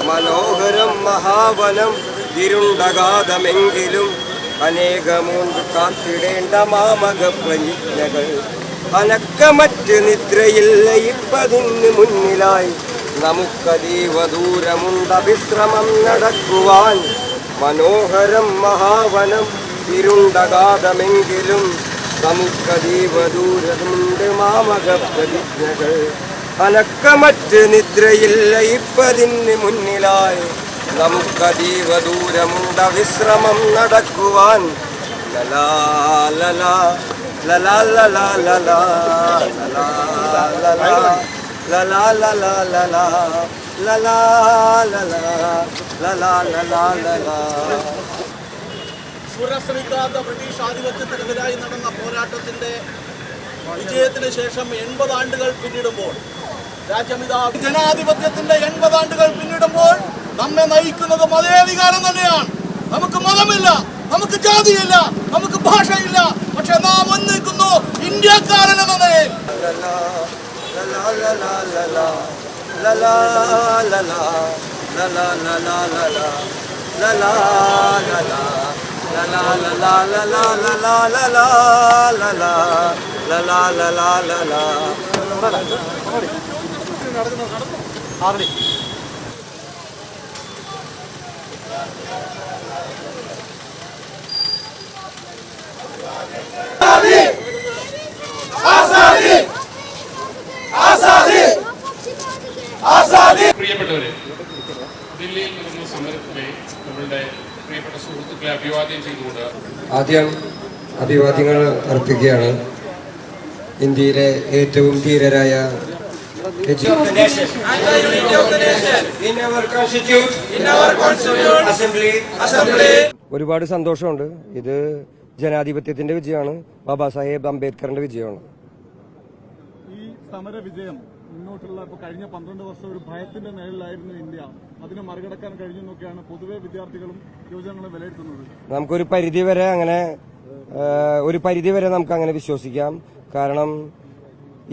മനോഹരം മഹാവനം ഇരുണ്ടകാതമെങ്കിലും അനേകമുണ്ട് കാത്തിടേണ്ട മാമക പ്രതിജ്ഞകൾ. അനക്കമറ്റ് നിദ്രയില്ല ഇപ്പതിന് മുന്നിലായി നമുക്കതീവ ദൂരമുണ്ട് വിശ്രമം നടക്കുവാൻ. മനോഹരം മഹാവനം ഇരുണ്ടകാതമെങ്കിലും നമുക്കതീവ ദൂരമുണ്ട് മാമക പ്രതിജ്ഞകൾ. അനക്കമറ്റ് നിദ്രയില്ല ഇപ്പതിന് മുന്നിലായി നമുക്കതീവ ദൂരമുണ്ട് വിശ്രമം നടക്കുവാൻ. ലലാ ലലാ ലലാ ലലാ ലലാ ലലാ ലലാ ലലാ ലലാ ലലാ ലലാ ലലാ ലലാ. സുരശ്രീകാന്ത ബ്രിട്ടീഷ് ആധിപത്യത്തിനെതിരായി നടന്ന പോരാട്ടത്തിന്റെ വിജയത്തിന് ശേഷം 80 ആണ്ടുകൾ പിന്നിടുമ്പോൾ രാജ്യമിതാ ജനാധിപത്യത്തിന്റെ 80 ആണ്ടുകൾ പിന്നിടുമ്പോൾ നമ്മെ നയിക്കുന്നത് മതേധികാരം തന്നെയാണ്. നമുക്ക് മതമില്ല, നമുക്ക് ജാതിയില്ല, നമുക്ക് ഭാഷയില്ല, പക്ഷെ നാം ഒന്നിക്കുന്നു ഇന്ത്യക്കാരൻ എന്ന നിലയിൽ. പ്രിയപ്പെട്ടവരെ, ദില്ലിയിൽ നടന്ന സമരത്തിലെ നമ്മളുടെ പ്രിയപ്പെട്ട സുഹൃത്തുക്കളെ അഭിവാദ്യം ചെയ്തുകൊണ്ട് ആദ്യം അഭിവാദ്യങ്ങൾ അർപ്പിക്കുകയാണ് ഇന്ത്യയിലെ ഏറ്റവും ധീരരായ ഒരുപാട് സന്തോഷമുണ്ട്. ഇത് ജനാധിപത്യത്തിന്റെ വിജയമാണ്, ബാബാ സാഹേബ് അംബേദ്കറിന്റെ വിജയമാണ്. ഈ സമര വിജയം മുന്നോട്ടുള്ള കഴിഞ്ഞ 12 വർഷം ഒരു ഭയത്തിന്റെ നിഴലിലായിരുന്നു ഇന്ത്യ. അതിനെ മറികടക്കാൻ കഴിഞ്ഞെന്നൊക്കെയാണ് പൊതുവെ വിദ്യാർത്ഥികളും യുവജനങ്ങളും വിലയിരുത്തുന്നത്. നമുക്കൊരു പരിധിവരെ നമുക്ക് അങ്ങനെ വിശ്വസിക്കാം. കാരണം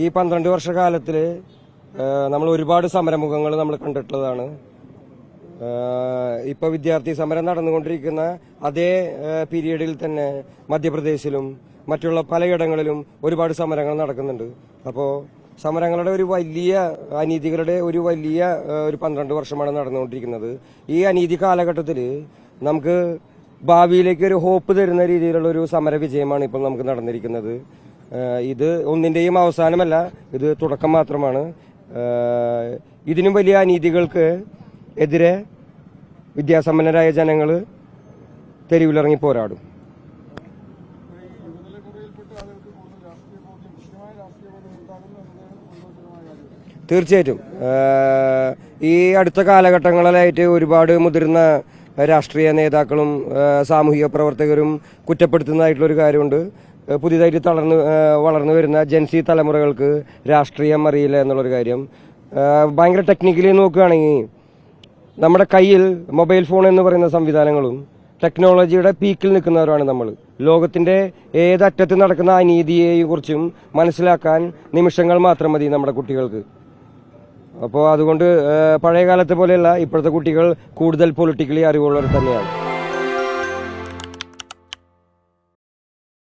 ഈ 12 വർഷക്കാലത്തിൽ നമ്മൾ ഒരുപാട് സമരമുഖങ്ങൾ നമ്മൾ കണ്ടിട്ടുള്ളതാണ്. ഇപ്പൊ വിദ്യാർത്ഥി സമരം നടന്നുകൊണ്ടിരിക്കുന്ന അതേ പീരീഡിൽ തന്നെ മധ്യപ്രദേശിലും മറ്റുള്ള പലയിടങ്ങളിലും ഒരുപാട് സമരങ്ങൾ നടക്കുന്നുണ്ട്. അപ്പോൾ സമരങ്ങളുടെ ഒരു വലിയ അനീതികളുടെ ഒരു 12 വർഷമാണ് നടന്നുകൊണ്ടിരിക്കുന്നത്. ഈ അനീതി കാലഘട്ടത്തിൽ നമുക്ക് ഭാവിയിലേക്ക് ഒരു ഹോപ്പ് തരുന്ന രീതിയിലുള്ള ഒരു സമര വിജയമാണ് ഇപ്പോൾ നമുക്ക് നടന്നിരിക്കുന്നത്. ഇത് ഒന്നിന്റെയും അവസാനമല്ല, ഇത് തുടക്കം മാത്രമാണ്. ഇതിനും വലിയ അനീതികൾക്ക് എതിരെ വിദ്യാസമ്പന്നരായ ജനങ്ങൾ തെരുവിലിറങ്ങി പോരാടും. തീർച്ചയായിട്ടും ഈ അടുത്ത കാലഘട്ടങ്ങളിലായിട്ട് ഒരുപാട് മുതിർന്ന രാഷ്ട്രീയ നേതാക്കളും സാമൂഹിക പ്രവർത്തകരും കുറ്റപ്പെടുത്തുന്നതായിട്ടുള്ളൊരു കാര്യമുണ്ട്. പുതിയതായിട്ട് വളർന്നു വരുന്ന ജെൻസി തലമുറകൾക്ക് രാഷ്ട്രീയം അറിയില്ല എന്നുള്ളൊരു കാര്യം. ഭയങ്കര ടെക്നിക്കലി നോക്കുകയാണെങ്കിൽ നമ്മുടെ കയ്യിൽ മൊബൈൽ ഫോൺ എന്ന് പറയുന്ന സംവിധാനങ്ങളും ടെക്നോളജിയുടെ പീക്കിൽ നിൽക്കുന്നവരാണ് നമ്മൾ. ലോകത്തിന്റെ ഏതറ്റത്ത് നടക്കുന്ന അനീതിയെയും കുറിച്ചും മനസ്സിലാക്കാൻ നിമിഷങ്ങൾ മാത്രം മതി നമ്മുടെ കുട്ടികൾക്ക്. അപ്പോൾ അതുകൊണ്ട് പഴയ കാലത്തെ പോലെയല്ല, ഇപ്പോഴത്തെ കുട്ടികൾ കൂടുതൽ പൊളിറ്റിക്കലി അറിവുള്ളവർ തന്നെയാണ്.